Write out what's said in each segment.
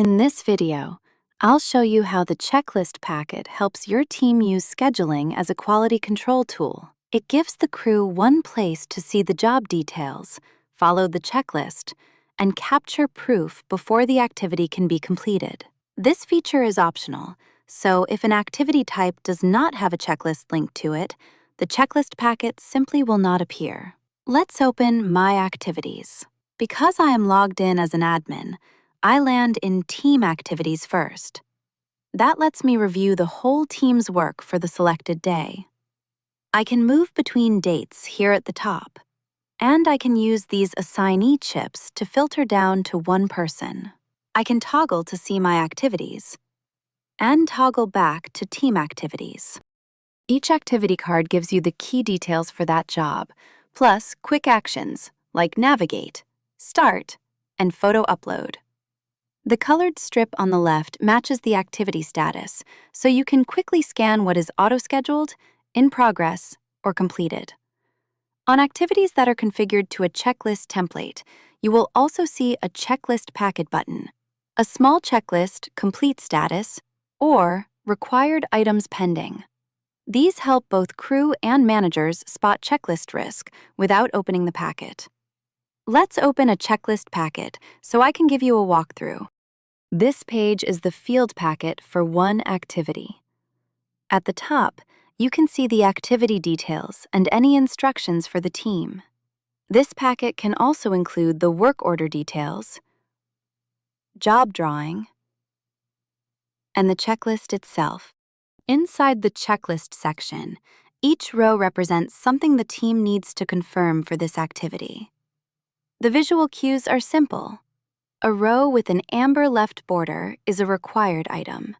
In this video, I'll show you how the checklist packet helps your team use scheduling as a quality control tool. It gives the crew one place to see the job details, follow the checklist, and capture proof before the activity can be completed. This feature is optional, so if an activity type does not have a checklist linked to it, the checklist packet simply will not appear. Let's open My Activities. Because I am logged in as an admin, I land in Team Activities first. That lets me review the whole team's work for the selected day. I can move between dates here at the top, and I can use these assignee chips to filter down to one person. I can toggle to see my activities, and toggle back to Team Activities. Each activity card gives you the key details for that job, plus quick actions like navigate, start, and photo upload. The colored strip on the left matches the activity status, so you can quickly scan what is auto-scheduled, in progress, or completed. On activities that are configured to a checklist template, you will also see a checklist packet button, a small checklist complete status, or required items pending. These help both crew and managers spot checklist risk without opening the packet. Let's open a checklist packet so I can give you a walkthrough. This page is the field packet for one activity. At the top, you can see the activity details and any instructions for the team. This packet can also include the work order details, job drawing, and the checklist itself. Inside the checklist section, each row represents something the team needs to confirm for this activity. The visual cues are simple. A row with an amber left border is a required item.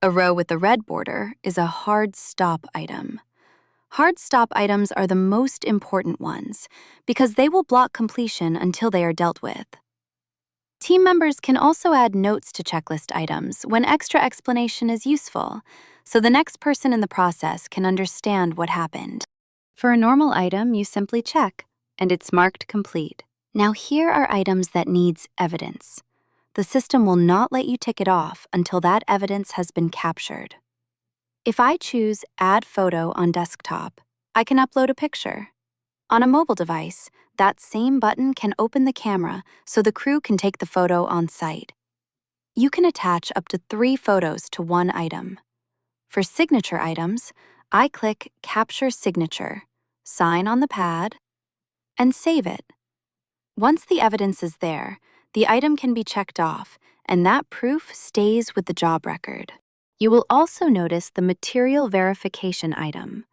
A row with a red border is a hard stop item. Hard stop items are the most important ones because they will block completion until they are dealt with. Team members can also add notes to checklist items when extra explanation is useful, so the next person in the process can understand what happened. For a normal item, you simply check, and it's marked complete. Now here are items that needs evidence. The system will not let you tick it off until that evidence has been captured. If I choose Add Photo on desktop, I can upload a picture. On a mobile device, that same button can open the camera so the crew can take the photo on site. You can attach up to 3 photos to one item. For signature items, I click Capture Signature, sign on the pad, and save it. Once the evidence is there, the item can be checked off, and that proof stays with the job record. You will also notice the material verification item.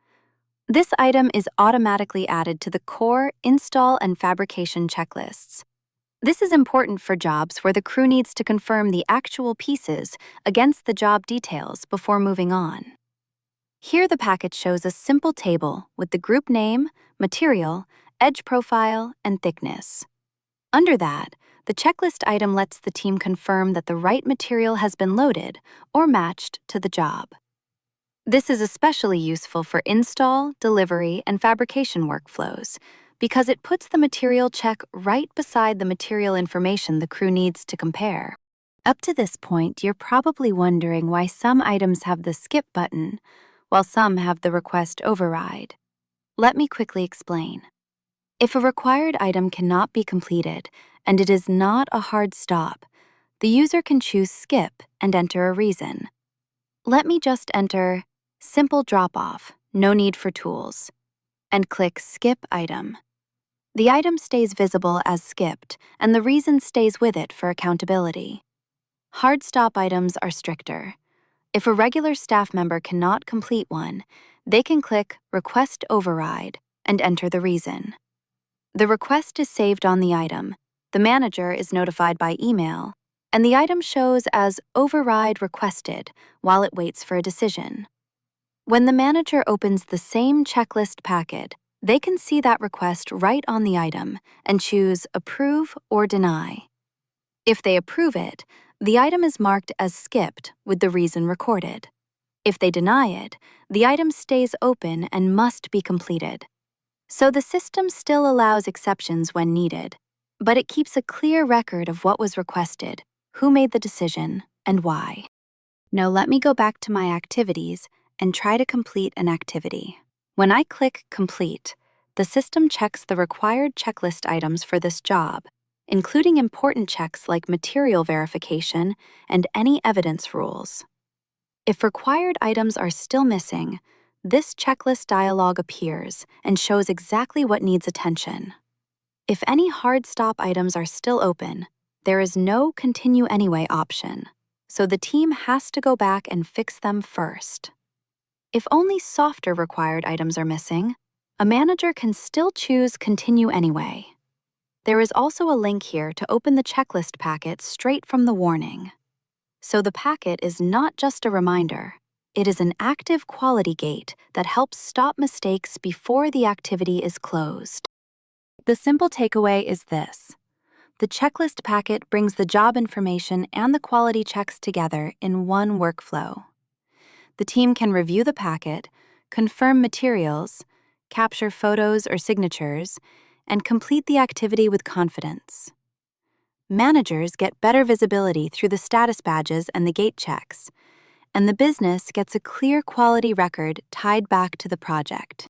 This item is automatically added to the core, install, and fabrication checklists. This is important for jobs where the crew needs to confirm the actual pieces against the job details before moving on. Here the packet shows a simple table with the group name, material, edge profile, and thickness. Under that, the checklist item lets the team confirm that the right material has been loaded or matched to the job. This is especially useful for install, delivery, and fabrication workflows because it puts the material check right beside the material information the crew needs to compare. Up to this point, you're probably wondering why some items have the skip button, while some have the request override. Let me quickly explain. If a required item cannot be completed and it is not a hard stop, the user can choose skip and enter a reason. Let me just enter simple drop-off, no need for tools, and click skip item. The item stays visible as skipped, and the reason stays with it for accountability. Hard stop items are stricter. If a regular staff member cannot complete one, they can click request override and enter the reason. The request is saved on the item, the manager is notified by email, and the item shows as override requested while it waits for a decision. When the manager opens the same checklist packet, they can see that request right on the item and choose approve or deny. If they approve it, the item is marked as skipped with the reason recorded. If they deny it, the item stays open and must be completed. So the system still allows exceptions when needed, but it keeps a clear record of what was requested, who made the decision, and why. Now let me go back to my activities and try to complete an activity. When I click Complete, the system checks the required checklist items for this job, including important checks like material verification and any evidence rules. If required items are still missing, this checklist dialog appears and shows exactly what needs attention. If any hard stop items are still open, there is no Continue Anyway option, so the team has to go back and fix them first. If only softer required items are missing, a manager can still choose Continue Anyway. There is also a link here to open the checklist packet straight from the warning. So the packet is not just a reminder, it is an active quality gate that helps stop mistakes before the activity is closed. The simple takeaway is this. The checklist packet brings the job information and the quality checks together in one workflow. The team can review the packet, confirm materials, capture photos or signatures, and complete the activity with confidence. Managers get better visibility through the status badges and the gate checks, and the business gets a clear quality record tied back to the project.